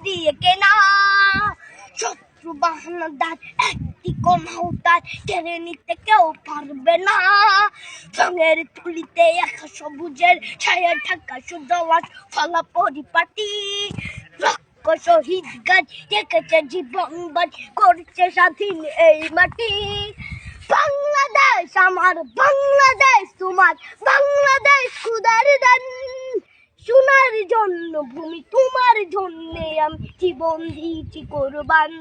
দিয়ে কেনা। শত্রু বাহানাদার একটি কমাউতার কেড়ে নিতে কেউ পারবে না। রঙের তুলিতে একা সবুজের ছায়া ঢাকা সুজলাস ফলা পরিপাটি। শহীদ গাছ রেখেছে জীবন বাজ করছে স্বাধীন এই মাটি। বাংলাদেশ আমার, বাংলাদেশ তোমার, বাংলাদেশ খুদার দান। সোনার জন্য ভূমি তোমার জন্যে আমি জীবন দিয়েছি কোরবান।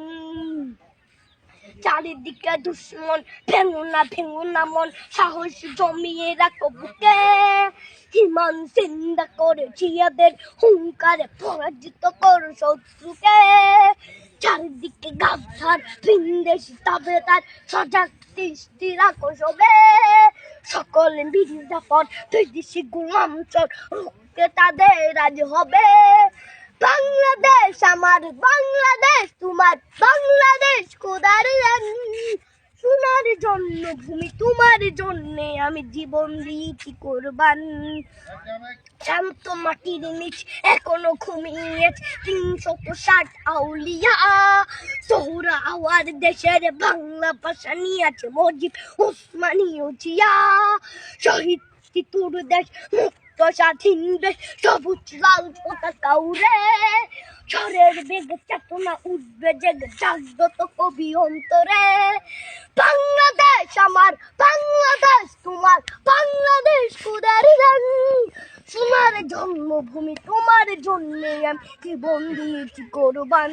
চারিদিকে দুশ্মন, ভেঙো না মন, সাহস জমিয়ে রাখো বুকে। হিমান চিন্তা করেছি এদের হুঙ্কারে পরাজিত করো শত্রুকে। চারিদিকে গাদ্দার ভিনদেশি তাবেদার সজাগ দৃষ্টি রাখো সবে। সকলে মির্জাফর বিদেশি গোলাম চোর রুখতে তাদের আজ হবে। বাংলাদেশ আমার, বাংলাদেশ তোমার, বাংলাদেশ খোদার দান। সোনার জন্য ভূমি তোমার জন্যে আমি জীবন দিয়েছি কোরবান। শান্ত মাটির নিচ এখনো ঘুমিয়ে ৩৬০ আউলিয়া। সোহরা আওয়ার দেশের বাংলা ভাষা নিয়েছে মজিদ ওসমানীয় জিয়া। শহীদ তিতুর দেশ মুক্ত স্বাধীন দেশ, সবুজ লাল পতাকা উড়ে। ঝড়ের বেগে চেতনা উঠবে জেগে জাগ্রত কবি অন্তরে। বাংলাদেশ আমার, বাংলাদেশ তোমার, বাংলাদেশ খোদার দান। সোনার জন্মভূমি তোমার জন্যে আমি জীবন দিয়েছি কোরবান।